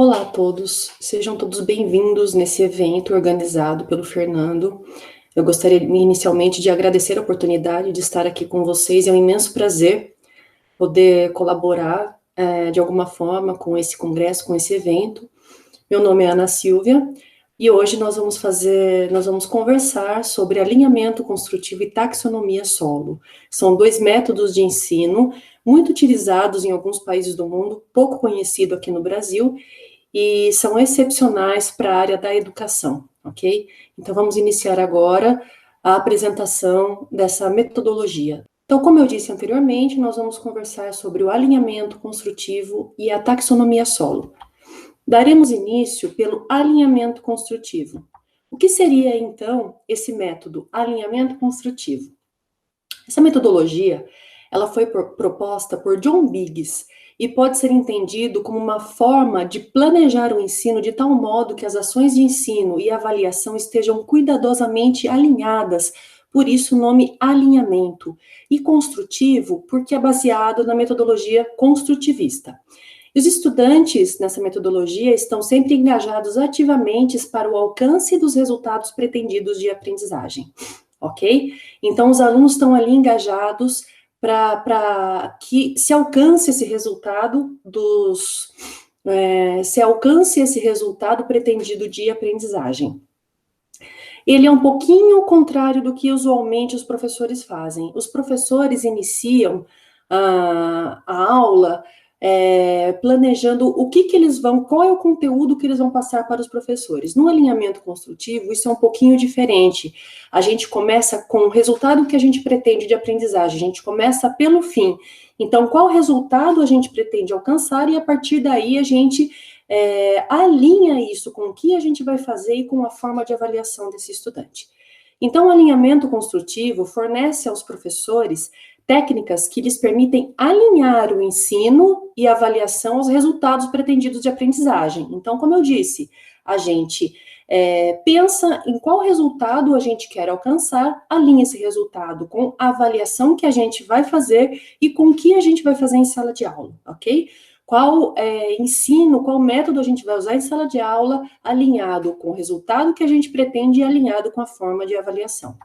Olá a todos, sejam todos bem-vindos nesse evento organizado pelo Fernando. Eu gostaria inicialmente de agradecer a oportunidade de estar aqui com vocês. É um imenso prazer poder colaborar de alguma forma com esse congresso, com esse evento. Meu nome é Ana Silvia e hoje nós vamos conversar sobre alinhamento construtivo e taxonomia solo. São dois métodos de ensino muito utilizados em alguns países do mundo, pouco conhecido aqui no Brasil, e são excepcionais para a área da educação, ok? Então, vamos iniciar agora a apresentação dessa metodologia. Então, como eu disse anteriormente, nós vamos conversar sobre o alinhamento construtivo e a taxonomia solo. Daremos início pelo alinhamento construtivo. O que seria, então, esse método alinhamento construtivo? Essa metodologia, ela foi proposta por John Biggs, e pode ser entendido como uma forma de planejar o ensino de tal modo que as ações de ensino e avaliação estejam cuidadosamente alinhadas, por isso o nome alinhamento, e construtivo porque é baseado na metodologia construtivista. E os estudantes nessa metodologia estão sempre engajados ativamente para o alcance dos resultados pretendidos de aprendizagem, ok? Então, os alunos estão ali engajados para que se alcance esse resultado pretendido de aprendizagem. Ele é um pouquinho contrário do que usualmente os professores fazem. Os professores iniciam a aula planejando o que eles vão, qual é o conteúdo que eles vão passar para os professores. No alinhamento construtivo, isso é um pouquinho diferente. A gente começa com o resultado que a gente pretende de aprendizagem, a gente começa pelo fim. Então, qual resultado a gente pretende alcançar e a partir daí a gente alinha isso com o que a gente vai fazer e com a forma de avaliação desse estudante. Então, o alinhamento construtivo fornece aos professores técnicas que lhes permitem alinhar o ensino e a avaliação aos resultados pretendidos de aprendizagem. Então, como eu disse, a gente pensa em qual resultado a gente quer alcançar, alinha esse resultado com a avaliação que a gente vai fazer e com o que a gente vai fazer em sala de aula, ok? Qual ensino, qual método a gente vai usar em sala de aula, alinhado com o resultado que a gente pretende e alinhado com a forma de avaliação.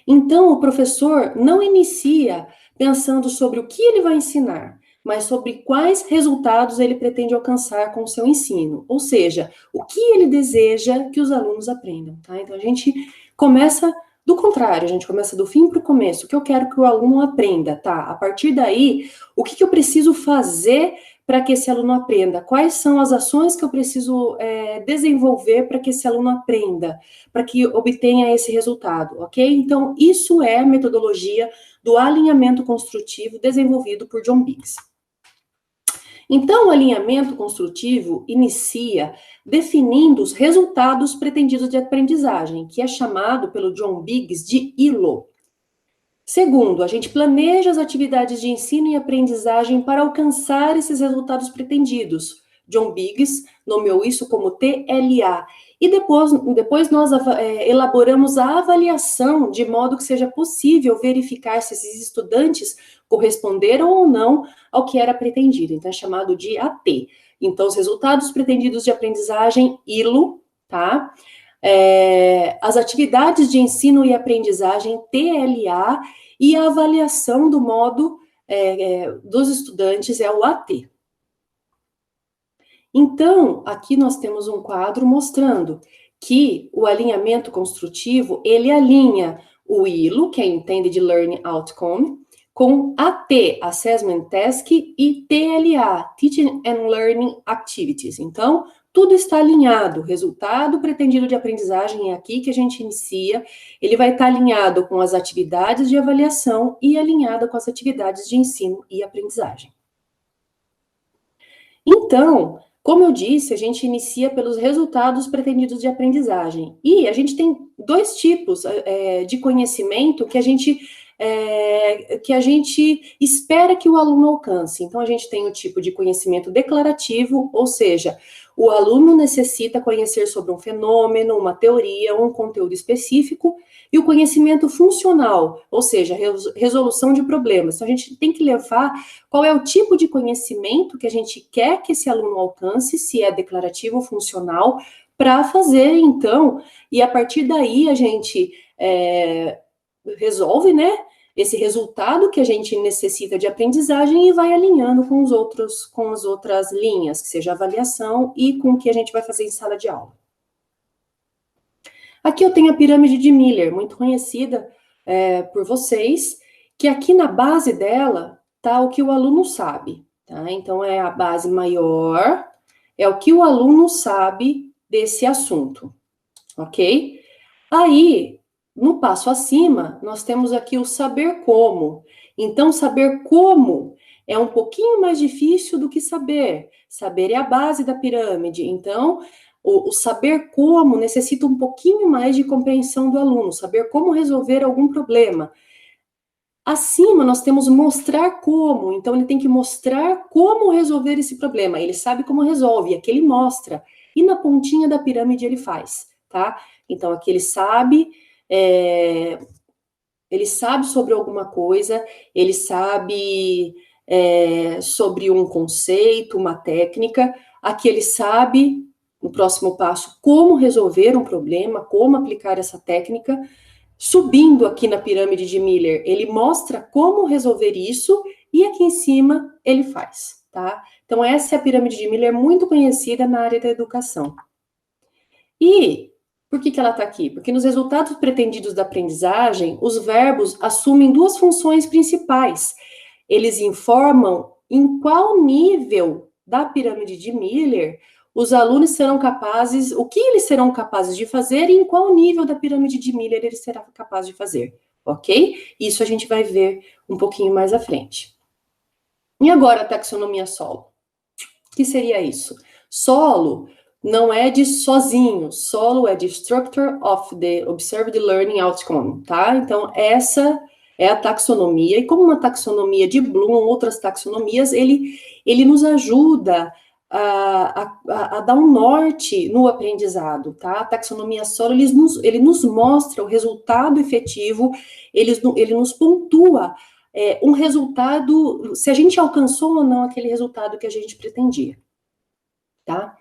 Então, o professor não inicia pensando sobre o que ele vai ensinar, mas sobre quais resultados ele pretende alcançar com o seu ensino, ou seja, o que ele deseja que os alunos aprendam, tá? Então, a gente começa do contrário, a gente começa do fim para o começo, o que eu quero que o aluno aprenda, tá? A partir daí, o que eu preciso fazer para que esse aluno aprenda? Quais são as ações que eu preciso desenvolver para que esse aluno aprenda, para que obtenha esse resultado, ok? Então, isso é a metodologia do alinhamento construtivo desenvolvido por John Biggs. Então, o alinhamento construtivo inicia definindo os resultados pretendidos de aprendizagem, que é chamado pelo John Biggs de ILO. Segundo, a gente planeja as atividades de ensino e aprendizagem para alcançar esses resultados pretendidos. John Biggs nomeou isso como TLA. E depois nós elaboramos a avaliação de modo que seja possível verificar se esses estudantes corresponderam ou não ao que era pretendido. Então, é chamado de AT. Então, os resultados pretendidos de aprendizagem, ILO, tá? As atividades de ensino e aprendizagem, TLA, e a avaliação do modo dos estudantes é o AT. Então, aqui nós temos um quadro mostrando que o alinhamento construtivo, ele alinha o ILO, que é Intended Learning Outcome, com AT, Assessment Task, e TLA, Teaching and Learning Activities. Então, tudo está alinhado, o resultado pretendido de aprendizagem é aqui que a gente inicia, ele vai estar alinhado com as atividades de avaliação e alinhado com as atividades de ensino e aprendizagem. Então, como eu disse, a gente inicia pelos resultados pretendidos de aprendizagem. E a gente tem dois tipos de conhecimento que a gente que a gente espera que o aluno alcance. Então, a gente tem o tipo de conhecimento declarativo, ou seja, o aluno necessita conhecer sobre um fenômeno, uma teoria, um conteúdo específico, e o conhecimento funcional, ou seja, resolução de problemas. Então, a gente tem que levar qual é o tipo de conhecimento que a gente quer que esse aluno alcance, se é declarativo ou funcional, para fazer, então, e a partir daí a gente resolve, né, esse resultado que a gente necessita de aprendizagem e vai alinhando com as outras linhas, que seja avaliação e com o que a gente vai fazer em sala de aula. Aqui eu tenho a pirâmide de Miller, muito conhecida por vocês, que aqui na base dela está o que o aluno sabe, tá? Então, é a base maior, é o que o aluno sabe desse assunto, ok? Aí, no passo acima, nós temos aqui o saber como. Então, saber como é um pouquinho mais difícil do que saber. Saber é a base da pirâmide. Então, o saber como necessita um pouquinho mais de compreensão do aluno, saber como resolver algum problema. Acima, nós temos mostrar como. Então, ele tem que mostrar como resolver esse problema. Ele sabe como resolve, aqui ele mostra. E na pontinha da pirâmide ele faz, tá? Então, aqui ele sabe sobre alguma coisa, ele sabe sobre um conceito, uma técnica, aqui ele sabe, no próximo passo, como resolver um problema, como aplicar essa técnica. Subindo aqui na pirâmide de Miller, ele mostra como resolver isso, e aqui em cima ele faz, tá? Então, essa é a pirâmide de Miller, muito conhecida na área da educação. E por que ela está aqui? Porque nos resultados pretendidos da aprendizagem, os verbos assumem duas funções principais. Eles informam em qual nível da pirâmide de Miller os alunos serão capazes, o que eles serão capazes de fazer e em qual nível da pirâmide de Miller eles serão capazes de fazer, ok? Isso a gente vai ver um pouquinho mais à frente. E agora a taxonomia solo. O que seria isso? Solo não é de sozinho, solo é de Structure of the Observed Learning Outcome, tá? Então, essa é a taxonomia, e como uma taxonomia de Bloom, outras taxonomias, ele nos ajuda a dar um norte no aprendizado, tá? A taxonomia solo, ele nos mostra o resultado efetivo, ele nos pontua um resultado, se a gente alcançou ou não aquele resultado que a gente pretendia, tá?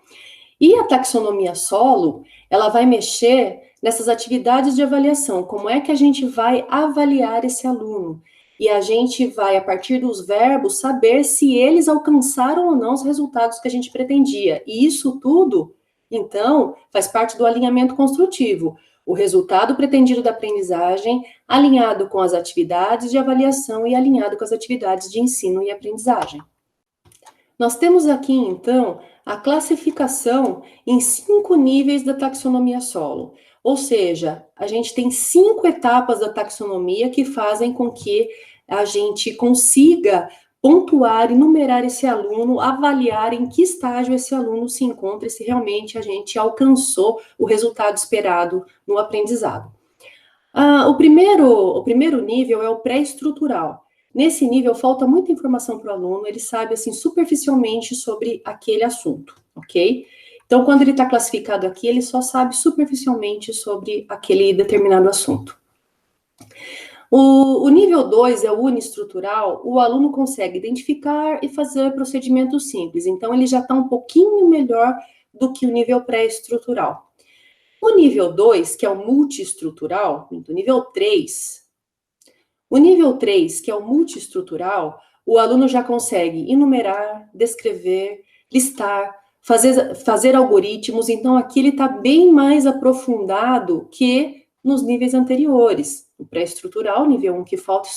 E a taxonomia solo, ela vai mexer nessas atividades de avaliação, como é que a gente vai avaliar esse aluno, e a gente vai, a partir dos verbos, saber se eles alcançaram ou não os resultados que a gente pretendia. E isso tudo, então, faz parte do alinhamento construtivo. O resultado pretendido da aprendizagem, alinhado com as atividades de avaliação e alinhado com as atividades de ensino e aprendizagem. Nós temos aqui, então, a classificação em 5 níveis da taxonomia solo. Ou seja, a gente tem 5 etapas da taxonomia que fazem com que a gente consiga pontuar e numerar esse aluno, avaliar em que estágio esse aluno se encontra e se realmente a gente alcançou o resultado esperado no aprendizado. O primeiro nível é o pré-estrutural. Nesse nível, falta muita informação para o aluno, ele sabe, assim, superficialmente sobre aquele assunto, ok? Então, quando ele está classificado aqui, ele só sabe superficialmente sobre aquele determinado assunto. O nível 2 é o uniestrutural, o aluno consegue identificar e fazer procedimentos simples, então ele já está um pouquinho melhor do que o nível pré-estrutural. O nível 2, que é o multiestrutural, o nível 3, que é o multiestrutural, o aluno já consegue enumerar, descrever, listar, fazer algoritmos, então aqui ele está bem mais aprofundado que nos níveis anteriores. O pré-estrutural, nível 1, que falta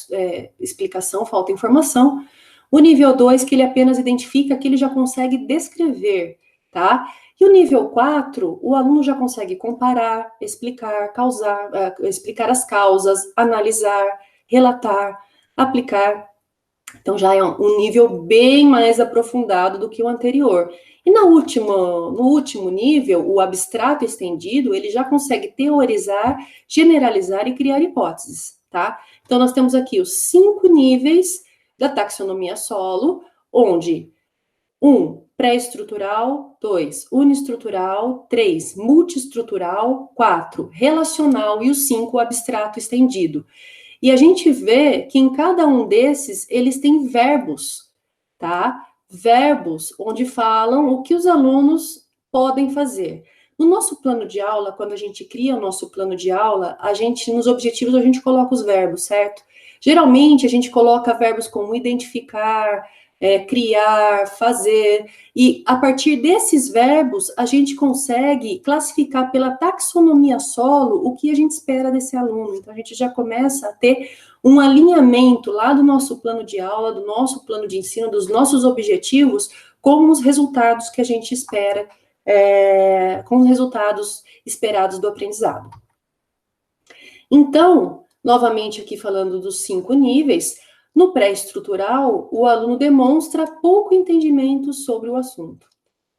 explicação, falta informação. O nível 2, que ele apenas identifica, que ele já consegue descrever, tá? E o nível 4, o aluno já consegue comparar, explicar, explicar as causas, analisar, relatar, aplicar. Então, já é um nível bem mais aprofundado do que o anterior. E no último nível, o abstrato estendido, ele já consegue teorizar, generalizar e criar hipóteses, tá? Então, nós temos aqui os 5 níveis da taxonomia solo, onde 1, pré-estrutural, 2, uniestrutural, 3, multiestrutural, 4, relacional e o 5, abstrato estendido. E a gente vê que em cada um desses, eles têm verbos, tá? Verbos onde falam o que os alunos podem fazer. No nosso plano de aula, quando a gente cria o nosso plano de aula, a gente, nos objetivos, a gente coloca os verbos, certo? Geralmente, a gente coloca verbos como identificar, criar, fazer, e a partir desses verbos, a gente consegue classificar pela taxonomia solo o que a gente espera desse aluno. Então, a gente já começa a ter um alinhamento lá do nosso plano de aula, do nosso plano de ensino, dos nossos objetivos, com os resultados que a gente espera, com os resultados esperados do aprendizado. Então, novamente aqui falando dos 5 níveis, no pré-estrutural, o aluno demonstra pouco entendimento sobre o assunto.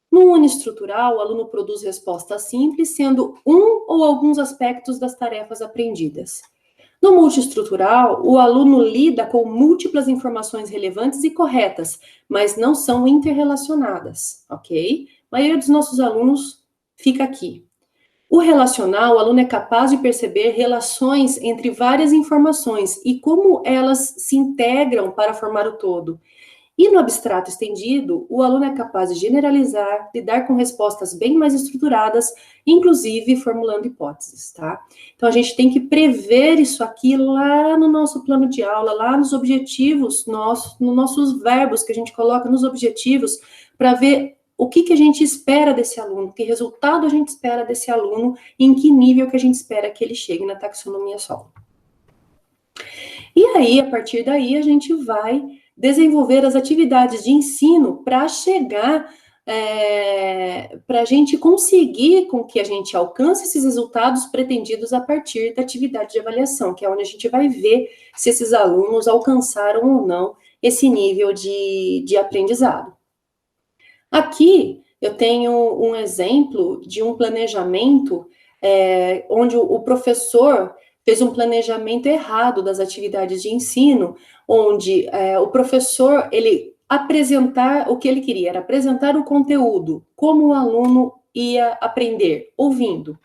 No uniestrutural, o aluno produz respostas simples, sendo um ou alguns aspectos das tarefas aprendidas. No multiestrutural, o aluno lida com múltiplas informações relevantes e corretas, mas não são interrelacionadas, ok? A maioria dos nossos alunos fica aqui. O relacional, o aluno é capaz de perceber relações entre várias informações e como elas se integram para formar o todo. E no abstrato estendido, o aluno é capaz de generalizar, lidar com respostas bem mais estruturadas, inclusive formulando hipóteses, tá? Então, a gente tem que prever isso aqui lá no nosso plano de aula, lá nos objetivos nossos, nos nossos verbos que a gente coloca nos objetivos, para ver o que a gente espera desse aluno, que resultado a gente espera desse aluno, e em que nível que a gente espera que ele chegue na taxonomia solo. E aí, a partir daí, a gente vai desenvolver as atividades de ensino para chegar, para a gente conseguir com que a gente alcance esses resultados pretendidos a partir da atividade de avaliação, que é onde a gente vai ver se esses alunos alcançaram ou não esse nível de aprendizado. Aqui, eu tenho um exemplo de um planejamento onde o professor fez um planejamento errado das atividades de ensino, onde o professor, ele apresentar o que ele queria, era apresentar o conteúdo, como o aluno ia aprender, ouvindo.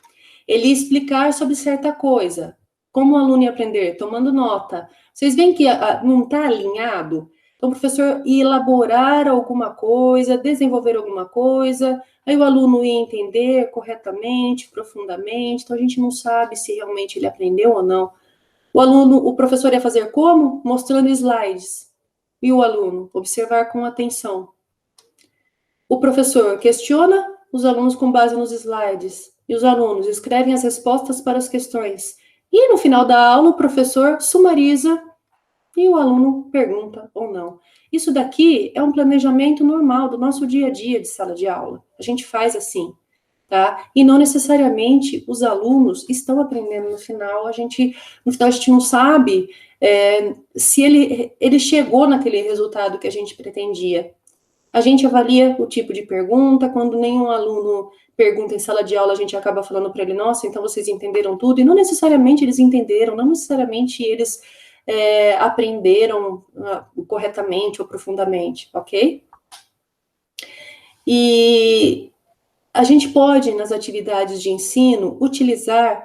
Ele ia explicar sobre certa coisa, como o aluno ia aprender, tomando nota. Vocês veem que não está alinhado? Então, o professor ia elaborar alguma coisa, desenvolver alguma coisa, aí o aluno ia entender corretamente, profundamente, então a gente não sabe se realmente ele aprendeu ou não. O professor ia fazer como? Mostrando slides. E o aluno? Observar com atenção. O professor questiona os alunos com base nos slides, e os alunos escrevem as respostas para as questões. E no final da aula, o professor sumariza e o aluno pergunta ou não. Isso daqui é um planejamento normal do nosso dia a dia de sala de aula. A gente faz assim, tá? E não necessariamente os alunos estão aprendendo no final. No final a gente não sabe se ele chegou naquele resultado que a gente pretendia. A gente avalia o tipo de pergunta. Quando nenhum aluno pergunta em sala de aula, a gente acaba falando para ele, nossa, então vocês entenderam tudo? E não necessariamente eles entenderam, não necessariamente eles aprenderam corretamente ou profundamente, ok? E a gente pode, nas atividades de ensino, utilizar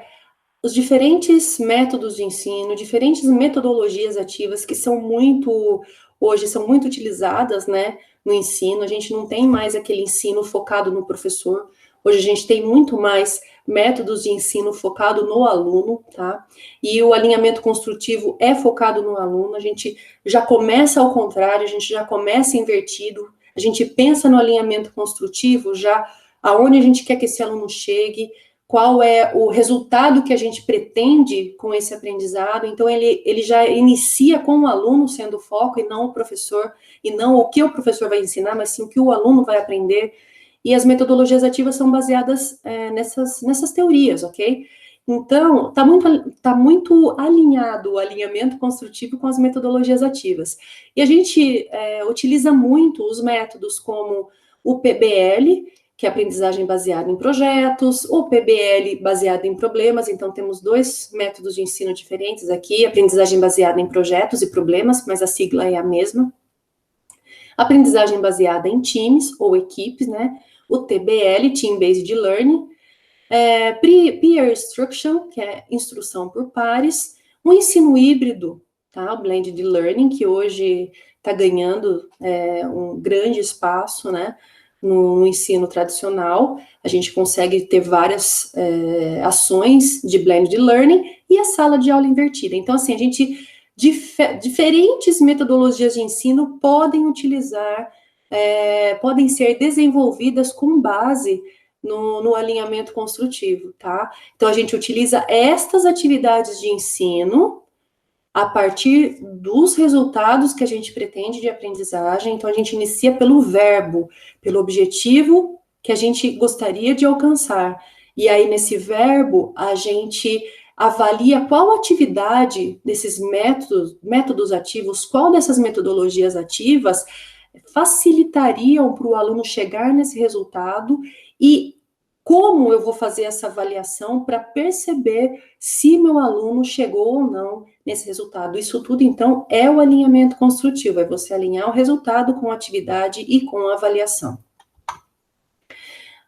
os diferentes métodos de ensino, diferentes metodologias ativas que hoje são muito utilizadas, né, no ensino. A gente não tem mais aquele ensino focado no professor. Hoje a gente tem muito mais métodos de ensino focado no aluno, tá? E o alinhamento construtivo é focado no aluno. A gente já começa ao contrário, a gente já começa invertido. A gente pensa no alinhamento construtivo já aonde a gente quer que esse aluno chegue, qual é o resultado que a gente pretende com esse aprendizado. Então, ele já inicia com o aluno sendo o foco e não o professor, e não o que o professor vai ensinar, mas sim o que o aluno vai aprender. E as metodologias ativas são baseadas nessas teorias, ok? Então, tá muito alinhado o alinhamento construtivo com as metodologias ativas. E a gente utiliza muito os métodos como o PBL, que é aprendizagem baseada em projetos, o PBL baseado em problemas. Então, temos dois métodos de ensino diferentes aqui, aprendizagem baseada em projetos e problemas, mas a sigla é a mesma. Aprendizagem baseada em times ou equipes, né? O TBL, Team Based Learning. Peer Instruction, que é instrução por pares. O ensino híbrido, tá? O Blended Learning, que hoje está ganhando um grande espaço, né? No ensino tradicional, a gente consegue ter várias ações de blended learning e a sala de aula invertida. Então, assim, diferentes metodologias de ensino podem utilizar, podem ser desenvolvidas com base no alinhamento construtivo, tá? Então, a gente utiliza estas atividades de ensino a partir dos resultados que a gente pretende de aprendizagem. Então, a gente inicia pelo verbo, pelo objetivo que a gente gostaria de alcançar. E aí, nesse verbo, a gente avalia qual atividade desses métodos ativos, qual dessas metodologias ativas facilitariam para o aluno chegar nesse resultado e como eu vou fazer essa avaliação para perceber se meu aluno chegou ou não nesse resultado. Isso tudo, então, é o alinhamento construtivo, é você alinhar o resultado com a atividade e com a avaliação.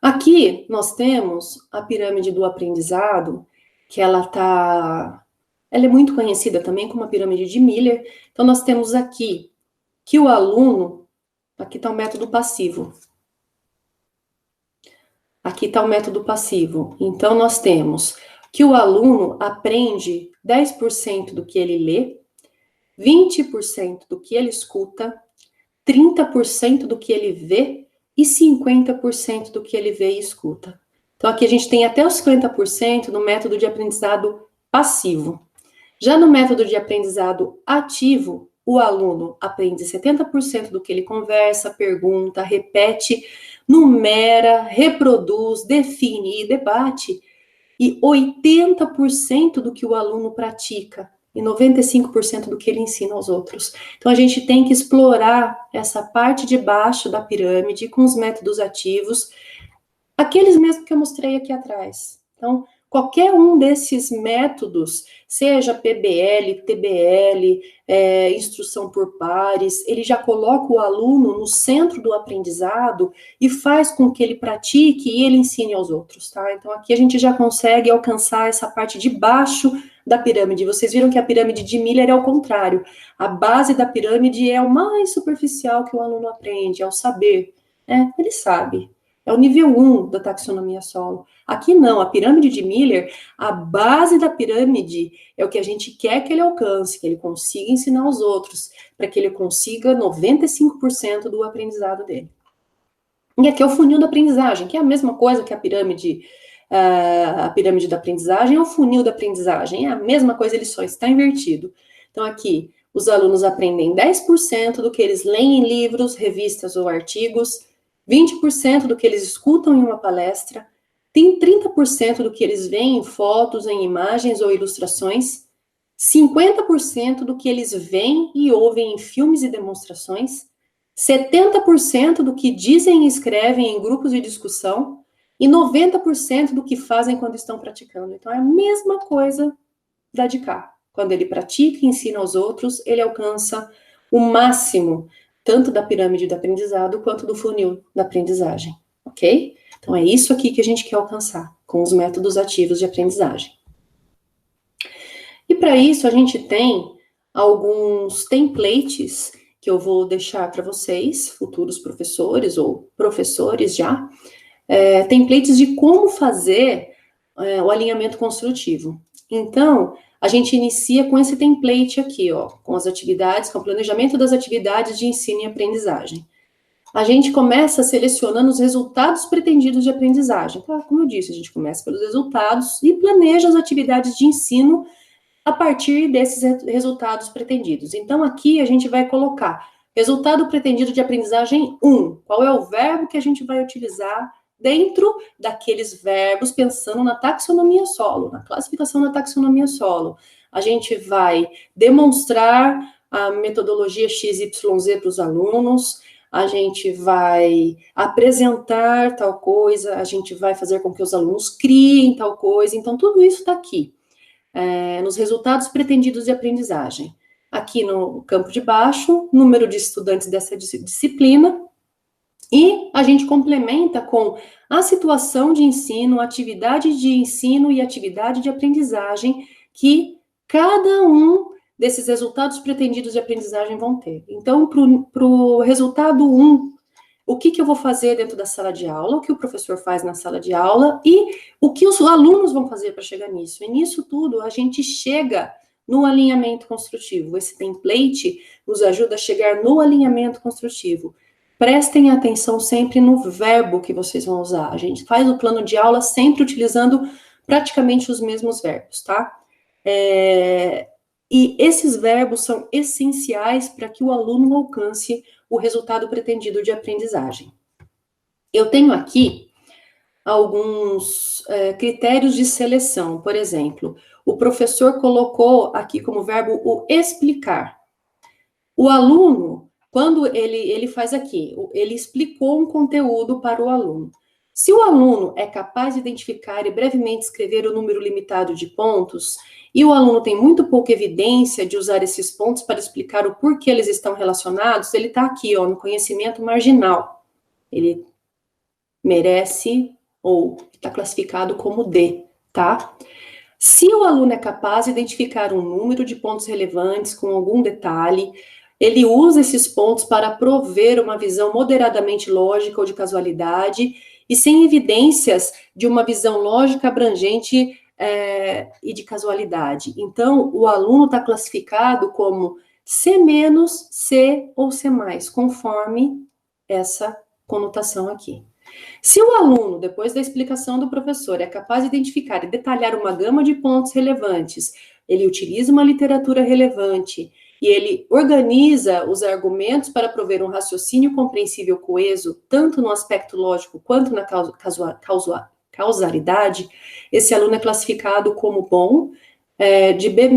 Aqui, nós temos a pirâmide do aprendizado, que ela é muito conhecida também como a pirâmide de Miller. Então, nós temos aqui que o aluno, aqui está o método passivo. Aqui está o método passivo. Então, nós temos que o aluno aprende 10% do que ele lê, 20% do que ele escuta, 30% do que ele vê e 50% do que ele vê e escuta. Então, aqui a gente tem até os 50% no método de aprendizado passivo. Já no método de aprendizado ativo, o aluno aprende 70% do que ele conversa, pergunta, repete, numera, reproduz, define e debate, e 80% do que o aluno pratica, e 95% do que ele ensina aos outros. Então, a gente tem que explorar essa parte de baixo da pirâmide com os métodos ativos, aqueles mesmos que eu mostrei aqui atrás. Então, qualquer um desses métodos, seja PBL, TBL, instrução por pares, ele já coloca o aluno no centro do aprendizado e faz com que ele pratique e ele ensine aos outros, tá? Então, aqui a gente já consegue alcançar essa parte de baixo da pirâmide. Vocês viram que a pirâmide de Miller é o contrário. A base da pirâmide é o mais superficial que o aluno aprende, é o saber. Ele sabe. É o nível 1 da taxonomia solo. Aqui não, a pirâmide de Miller, a base da pirâmide é o que a gente quer que ele alcance, que ele consiga ensinar aos outros, para que ele consiga 95% do aprendizado dele. E aqui é o funil da aprendizagem, que é a mesma coisa que a pirâmide da aprendizagem, é o funil da aprendizagem, é a mesma coisa, ele só está invertido. Então aqui, os alunos aprendem 10% do que eles leem em livros, revistas ou artigos, 20% do que eles escutam em uma palestra, tem 30% do que eles veem em fotos, em imagens ou ilustrações, 50% do que eles veem e ouvem em filmes e demonstrações, 70% do que dizem e escrevem em grupos de discussão e 90% do que fazem quando estão praticando. Então, é a mesma coisa da de cá. Quando ele pratica e ensina aos outros, ele alcança o máximo tanto da pirâmide do aprendizado, quanto do funil da aprendizagem, ok? Então, é isso aqui que a gente quer alcançar, com os métodos ativos de aprendizagem. E para isso, a gente tem alguns templates que eu vou deixar para vocês, futuros professores ou professores já, templates de como fazer o alinhamento construtivo. Então, a gente inicia com esse template aqui, ó, com as atividades, com o planejamento das atividades de ensino e aprendizagem. A gente começa selecionando os resultados pretendidos de aprendizagem. Então, como eu disse, a gente começa pelos resultados e planeja as atividades de ensino a partir desses resultados pretendidos. Então, aqui a gente vai colocar resultado pretendido de aprendizagem 1. Qual é o verbo que a gente vai utilizar dentro daqueles verbos, pensando na taxonomia solo, na classificação da taxonomia solo. A gente vai demonstrar a metodologia XYZ para os alunos, a gente vai apresentar tal coisa, a gente vai fazer com que os alunos criem tal coisa. Então, tudo isso está aqui, nos resultados pretendidos de aprendizagem. Aqui no campo de baixo, número de estudantes dessa disciplina, e a gente complementa com a situação de ensino, atividade de ensino e atividade de aprendizagem que cada um desses resultados pretendidos de aprendizagem vão ter. Então, para o resultado 1, o que eu vou fazer dentro da sala de aula, o que o professor faz na sala de aula e o que os alunos vão fazer para chegar nisso. E nisso tudo, a gente chega no alinhamento construtivo. Esse template nos ajuda a chegar no alinhamento construtivo. Prestem atenção sempre no verbo que vocês vão usar. A gente faz o plano de aula sempre utilizando praticamente os mesmos verbos, tá? E esses verbos são essenciais para que o aluno alcance o resultado pretendido de aprendizagem. Eu tenho aqui alguns critérios de seleção. Por exemplo, o professor colocou aqui como verbo o explicar. O aluno, quando ele faz aqui, ele explicou um conteúdo para o aluno. Se o aluno é capaz de identificar e brevemente escrever o número limitado de pontos, e o aluno tem muito pouca evidência de usar esses pontos para explicar o porquê eles estão relacionados, ele está aqui, ó, no conhecimento marginal. Ele merece ou está classificado como D, tá? Se o aluno é capaz de identificar um número de pontos relevantes com algum detalhe, ele usa esses pontos para prover uma visão moderadamente lógica ou de casualidade e sem evidências de uma visão lógica abrangente e de casualidade. Então, o aluno está classificado como C-, C ou C+, conforme essa conotação aqui. Se o aluno, depois da explicação do professor, é capaz de identificar e detalhar uma gama de pontos relevantes, ele utiliza uma literatura relevante e ele organiza os argumentos para prover um raciocínio compreensível coeso, tanto no aspecto lógico quanto na causalidade, esse aluno é classificado como bom, de B-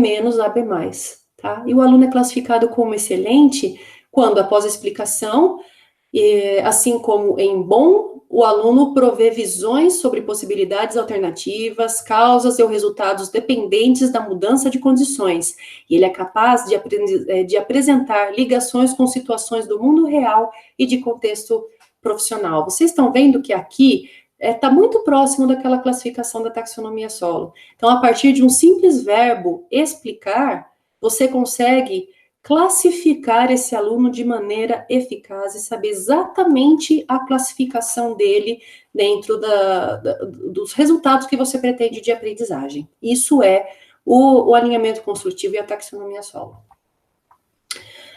a B+, tá? E o aluno é classificado como excelente quando, após a explicação, assim como em bom, o aluno provê visões sobre possibilidades alternativas, causas ou resultados dependentes da mudança de condições. E ele é capaz de apresentar ligações com situações do mundo real e de contexto profissional. Vocês estão vendo que aqui está muito próximo daquela classificação da taxonomia solo. Então, a partir de um simples verbo explicar, você consegue classificar esse aluno de maneira eficaz e saber exatamente a classificação dele dentro dos resultados que você pretende de aprendizagem. Isso é o alinhamento construtivo e a taxonomia solo.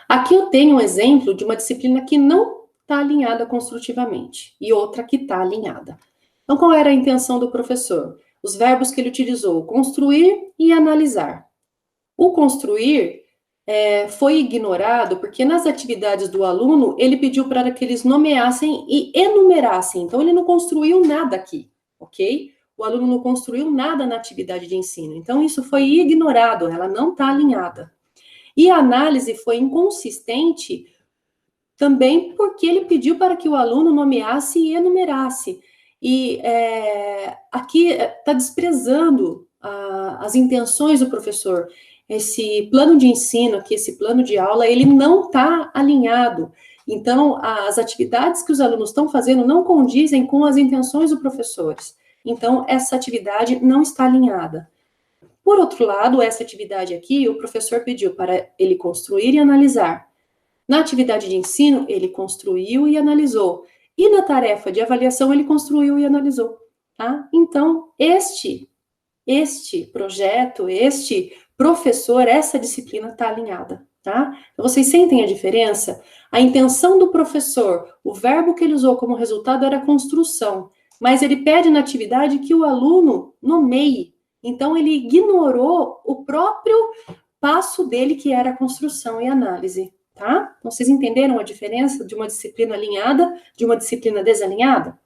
Aqui eu tenho um exemplo de uma disciplina que não está alinhada construtivamente e outra que está alinhada. Então, qual era a intenção do professor? Os verbos que ele utilizou, construir e analisar. O construir foi ignorado porque nas atividades do aluno, ele pediu para que eles nomeassem e enumerassem. Então, ele não construiu nada aqui, ok? O aluno não construiu nada na atividade de ensino. Então, isso foi ignorado, ela não está alinhada. E a análise foi inconsistente também porque ele pediu para que o aluno nomeasse e enumerasse. E aqui está desprezando as intenções do professor. Esse plano de ensino, aqui, esse plano de aula, ele não está alinhado. Então, as atividades que os alunos estão fazendo não condizem com as intenções dos professores. Então, essa atividade não está alinhada. Por outro lado, essa atividade aqui, o professor pediu para ele construir e analisar. Na atividade de ensino, ele construiu e analisou. E na tarefa de avaliação, ele construiu e analisou. Tá? Então, este projeto, este professor, essa disciplina está alinhada, tá? Então, vocês sentem a diferença? A intenção do professor, o verbo que ele usou como resultado era construção, mas ele pede na atividade que o aluno nomeie. Então, ele ignorou o próprio passo dele, que era a construção e análise, tá? Então, vocês entenderam a diferença de uma disciplina alinhada de uma disciplina desalinhada?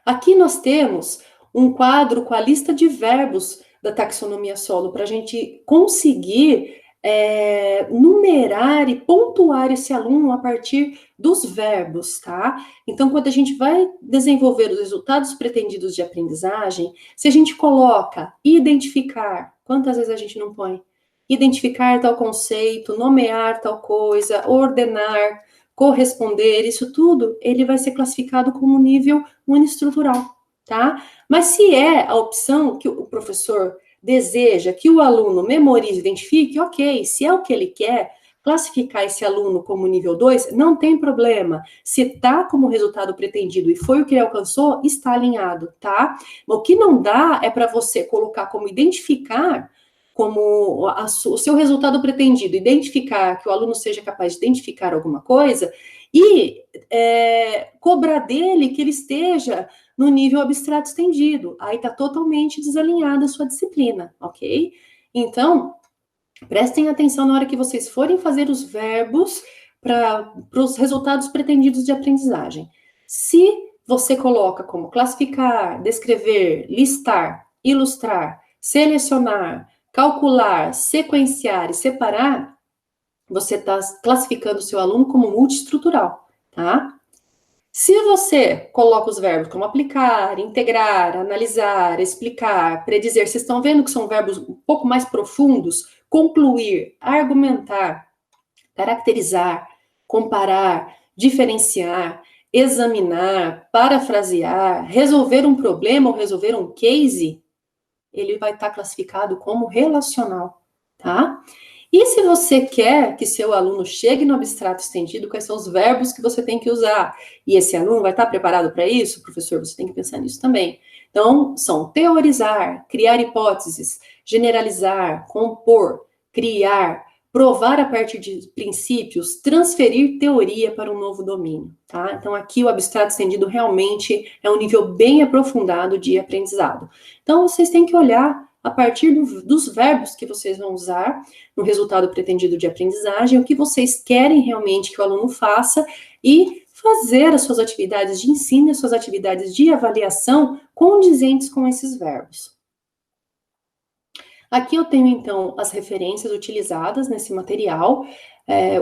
Aqui nós temos um quadro com a lista de verbos da taxonomia solo, para a gente conseguir numerar e pontuar esse aluno a partir dos verbos, tá? Então, quando a gente vai desenvolver os resultados pretendidos de aprendizagem, se a gente coloca identificar, quantas vezes a gente não põe? Identificar tal conceito, nomear tal coisa, ordenar, corresponder, isso tudo, ele vai ser classificado como nível uniestrutural, tá? Mas se é a opção que o professor deseja que o aluno memorize, identifique, ok, se é o que ele quer, classificar esse aluno como nível 2, não tem problema. Se está como resultado pretendido e foi o que ele alcançou, está alinhado, tá? O que não dá é para você colocar como identificar, como o seu resultado pretendido, identificar que o aluno seja capaz de identificar alguma coisa e cobrar dele que ele esteja no nível abstrato estendido. Aí está totalmente desalinhada a sua disciplina, ok? Então, prestem atenção na hora que vocês forem fazer os verbos para os resultados pretendidos de aprendizagem. Se você coloca como classificar, descrever, listar, ilustrar, selecionar, calcular, sequenciar e separar, você está classificando o seu aluno como multiestrutural, tá? Se você coloca os verbos como aplicar, integrar, analisar, explicar, predizer, vocês estão vendo que são verbos um pouco mais profundos? Concluir, argumentar, caracterizar, comparar, diferenciar, examinar, parafrasear, resolver um problema ou resolver um case, ele vai estar classificado como relacional, tá? E se você quer que seu aluno chegue no abstrato estendido, quais são os verbos que você tem que usar? E esse aluno vai estar preparado para isso? Professor, você tem que pensar nisso também. Então, são teorizar, criar hipóteses, generalizar, compor, criar, provar a partir de princípios, transferir teoria para um novo domínio, tá? Então, aqui o abstrato estendido realmente é um nível bem aprofundado de aprendizado. Então, vocês têm que olhar a partir dos verbos que vocês vão usar no resultado pretendido de aprendizagem, o que vocês querem realmente que o aluno faça e fazer as suas atividades de ensino, as suas atividades de avaliação condizentes com esses verbos. Aqui eu tenho, então, as referências utilizadas nesse material.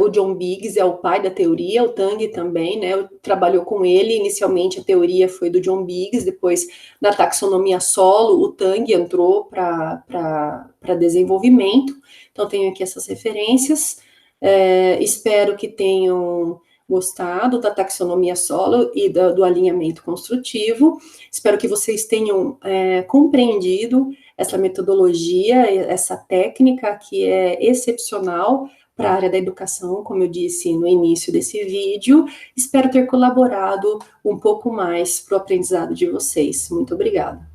O John Biggs é o pai da teoria, o Tang também, né, trabalhou com ele. Inicialmente a teoria foi do John Biggs, depois na taxonomia solo, o Tang entrou para desenvolvimento. Então, tenho aqui essas referências. Espero que tenham gostado da taxonomia solo e do alinhamento construtivo. Espero que vocês tenham compreendido essa metodologia, essa técnica que é excepcional para a área da educação, como eu disse no início desse vídeo. Espero ter colaborado um pouco mais para o aprendizado de vocês. Muito obrigada.